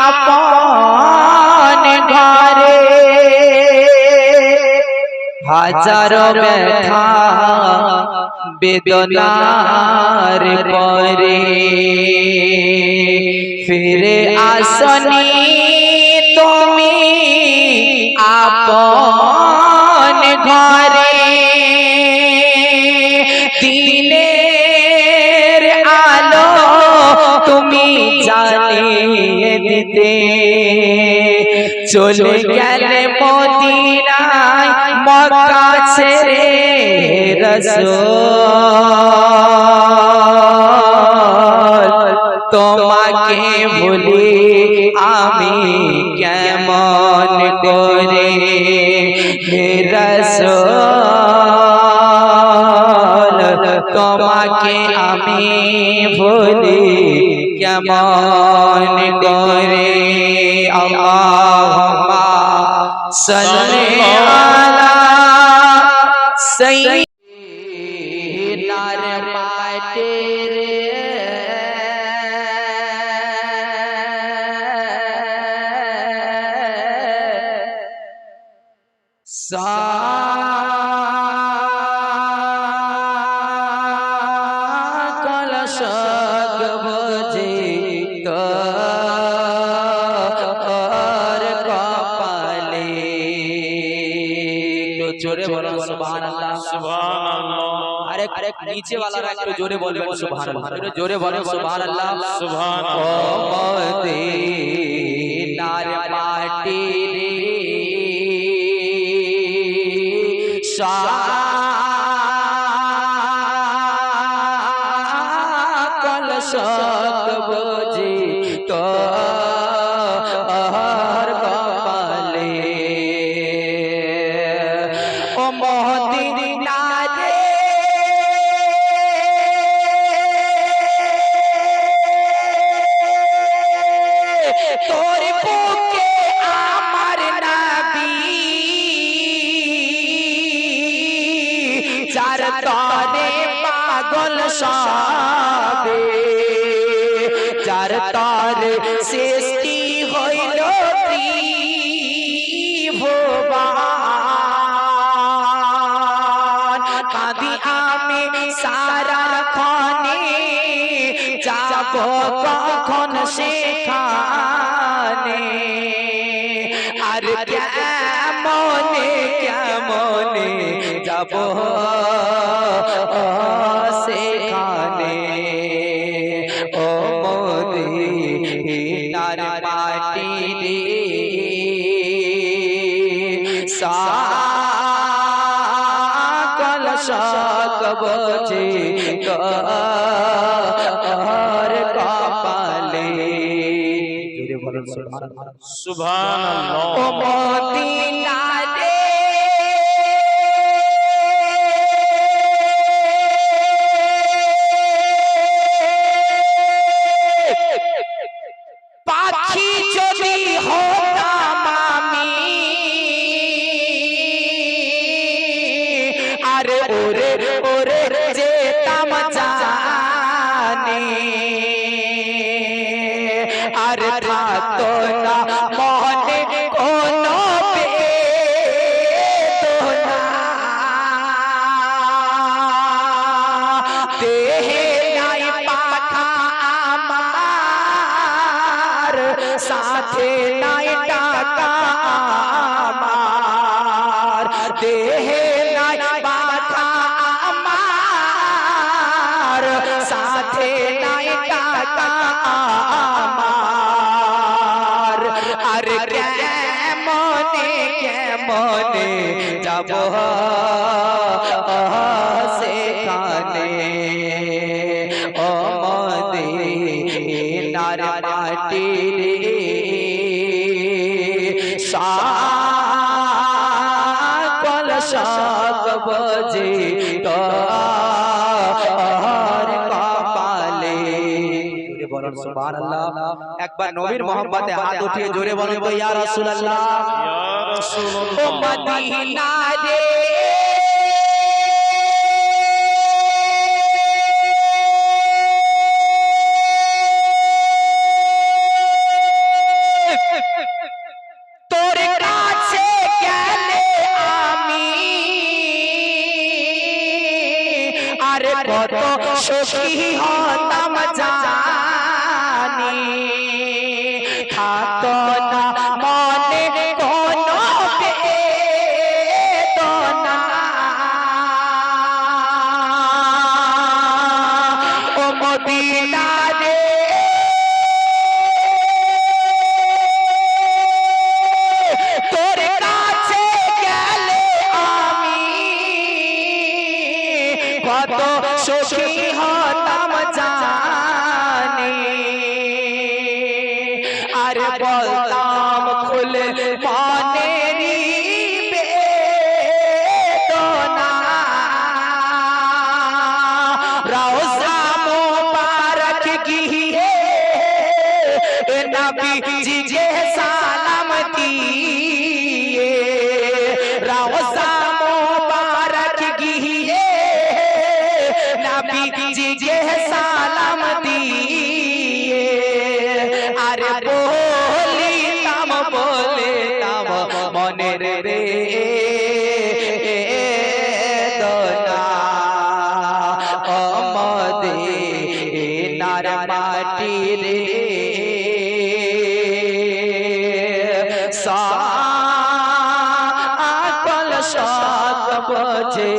আপন ঘরে হাজারো ব্যথা বেদনার পরে ফিরে আসনি তুমি আপন ঘরে দিনের আলো তুমি জ্বালিয়ে দিতে চলে গেলে মদিনায় মক্কা ছেড়ে রাসূল তোমাকে ভুলি আমি কেমন করে হে রাসূল তোমাকে আমি ভুলি কেমন করে আল্লাহুম্মা সাল্লি আলা সাইয়্যিদিনার মাটির সকল শোক বুঝি তোর কপালে তো জোরে বলো সুবহানাল্লাহ সুবহানাল্লাহ। আরেক নিচে वाला একটু জোরে বলবেন সুবহানাল্লাহ একটু জোরে বলেন সুবহানাল্লাহ সুবহানাল্লাহ। ও মদিনার মাটি রে সকল শোক বুঝি তোর কপালে ও মদিনা রে তোর বুকে আমার নবী চার তরে পাগল সবে চার তরে সৃষ্টি হইল ত্রিভুবন কাঁদি আমি সারা ক্ষণে যাব কখন সেখানে আর কেমনে কেমনে যাব সেখানে ও মদিনার মাটি রে সকল শোক বুঝি তোর কপালে জোরে বলেন সুবহানাল্লাহ সুবহানাল্লাহ। ও মদিনা রে পাখি যদি হতাম আমি আরে ওরে ওরে যেতাম জানে আরে থাকতো না মনে কোনো বেদনা দেহে নাই পাখা আমার সাথে নাই টাকা আমার দেহে নাই পাখা আমার সাথে নাই টাকা আমার আরে কেমনে কেমনে যাব সেখানে ও মদিনার মাটি রে সকল শোক বুঝি তোর কপালে জোরে বলেন সুবহানাল্লাহ একবার নবীর মোহাম্মতে হাত উঠিয়ে জোরে বলেন তো ইয়া রাসূলুল্লাহ ইয়া রাসূলুল্লাহ। ও মদিনা রে কত সুখী হতাম জানি থাকতো না মনে কোনো বেদনা ও মদিনা রে তোর কাছে গেলে আমি কত সুখী হতাম জানি আর বলতাম খুলে মনেরই বেদনা রওজা মুবারক গিয়ে নবীজি সালাম দিয়ে রওজা মুবারক গিয়ে নবীজি সালাম দিয়ে আর বলিতাম মনের রে দোনা মদিনার মাটি রে সকল শত বোঝে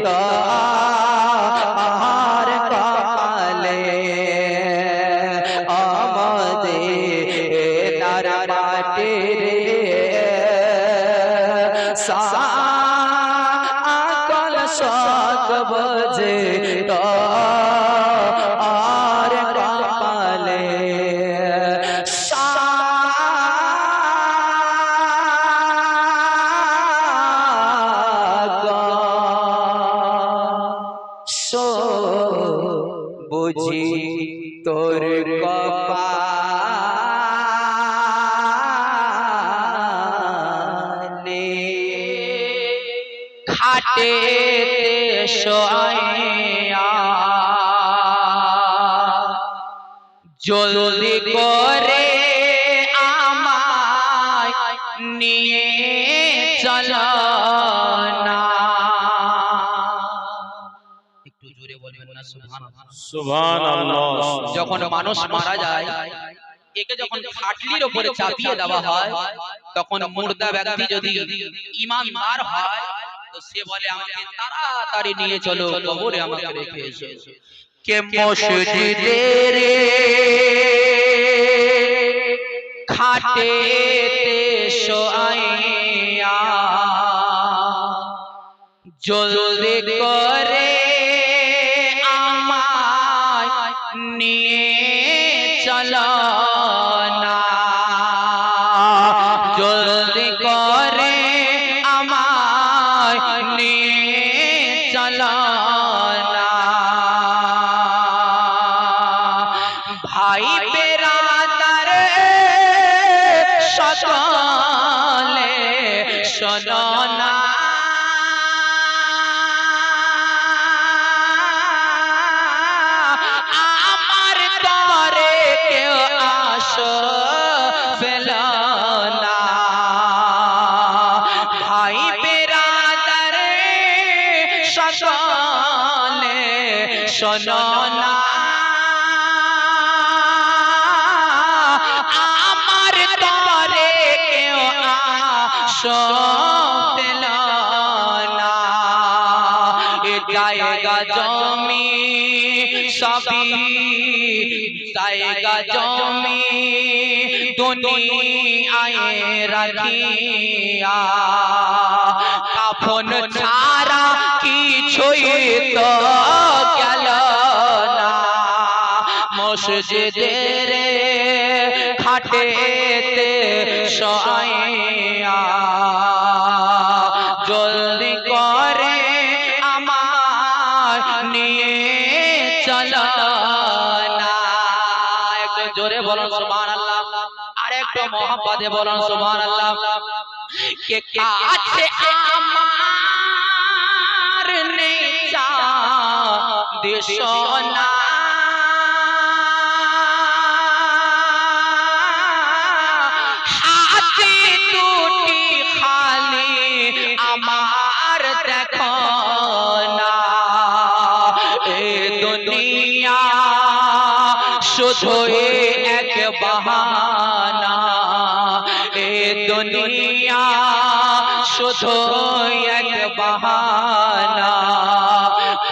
তার কপালে মদিনার মাটি রে সকল শত বোঝে তার কপালে বুঝি তোর কপালে খাটে শোয়া জলদি করে আমায় নিয়ে চলো না একটু জোরে বলবেন না সুবহানাল্লাহ সুবহানাল্লাহ। যখন মানুষ মারা যায় একে যখন খাটলির উপরে চাপিয়ে দেওয়া হয় তখন মুর্দা ব্যক্তি যদি ঈমানদার হয় তো সে বলে আমাকে তাড়াতাড়ি নিয়ে চলো কবরে আমাকে রেখে এসো কে মসজিদের খাটে শোয়া জলদি করে আমায় নিয়ে চলো না জলদি করে আমায় নিয়ে চলো না ভাই বেরাদার সকলে শোনো না আমার তরে কেউ আসো ফেলো না ভাই বেরাদার সকলে শোনো না আমার তরে কেউ আসো ফেলো না এ জায়গা জমি সবই জায়গা জমি দুনিয়ায় রাখিয়া কাফন ছাড়া কিছুই তো গেল না মসজিদের খাটেতে শোয়া জলদি করে আমার নিয়ে চলো না একটু জোরে বলুন সুবহানাল্লাহ আর একটু মোহাম্মদে বলুন সুবহানাল্লাহ কে কাছে আমার নেচা দেশনা হাতে দুটি খালি আমার দেখো না এ দুনিয়া শুধু এক বাহানা,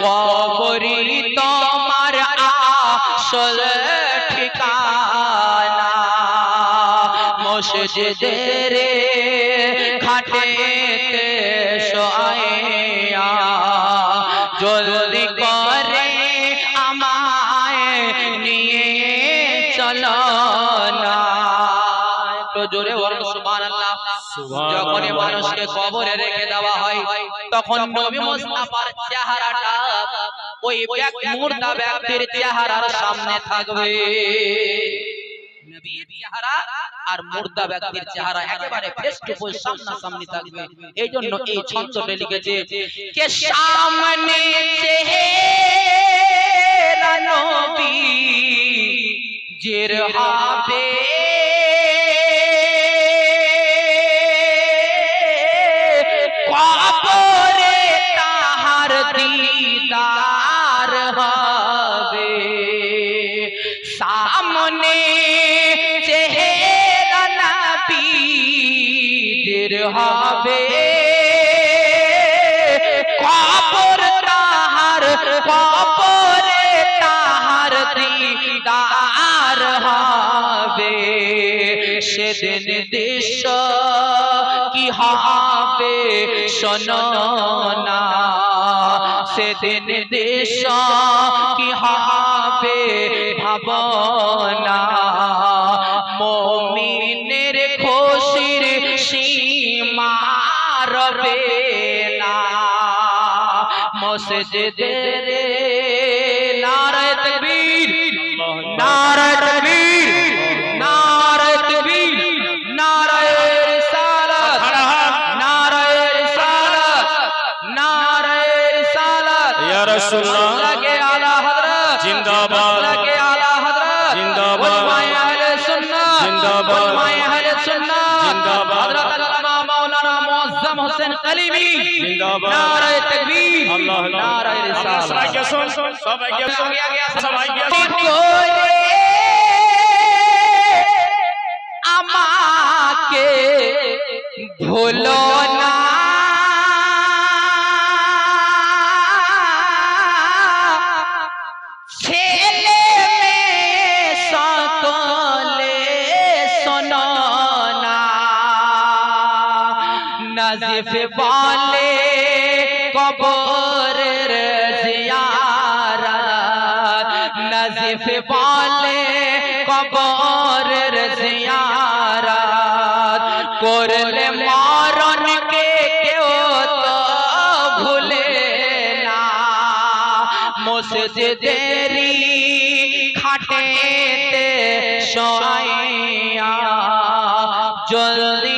কবরই তোমার আসল ঠিকানা। মসজিদের খাটেতে শোয়া জলদি করে আমায় নিয়ে চলো না। একটু জোরে বলুন সুবহানাল্লাহ। যখনই মানুষকে কবরে রেখে দেওয়া হয় তখন নবী মুস্তাফার চেহারাটা ওই মুর্দা ব্যক্তির চেহারার সামনে থাকবে। নবীর চেহারা আর মুর্দা ব্যক্তির চেহারা একেবারে ফেস টু ফেস সামনাসামনি থাকবে। এই জন্য এই ছন্দটা লিখেছে কে সামনে চেহারা নবী জির হবে কবরে তাহার দিদার হবে। সামনে চেহারা নবীর হবে কবর তাহার, কবরে তাহার দিদার হবে। সেদিন দৃশ্য কি হবে শোনো না, সেদিন দৃশ্য কি হবে ভাবনা। মুমিনের খুশির সীমা রবে না। মসজিদের নারায়ে তাকবীর, নারায়ে তাকবীর, নারায়ে তাকবীর, নারায়ে রিসালাত, নারায়ে রিসালাত, নারায়ে রিসালাত। ইয়া রাসূলুল্লাহ লাগে আলা হযরত জিন্দাবাদ, লাগে আলা হযরত জিন্দাবাদ, উলামায়ে আহলে সুন্নাহ জিন্দাবাদ, উলামায়ে আহলে সুন্নাহ জিন্দাবাদ, হযরত আল্লামা মাওলানা মুআজ্জম হোসেন কালিমি জিন্দাবাদ, নারায়ে তাকবীর, আল্লাহ নারায়ে রিসালাত। সবাইকে শুন, সবাইকে শুন, সবাইকে শুন। আমাকে ভুলো না, ছেলে মেয়ে সকলে শোনো না। নাজিফ বলে কবরের জিয়ারত, নাজিফ বলে কবরের জিয়ারত করলে মরণকে কেউ তো ভুলে না। মসজিদেরি খাটেতে শোয়া জলদি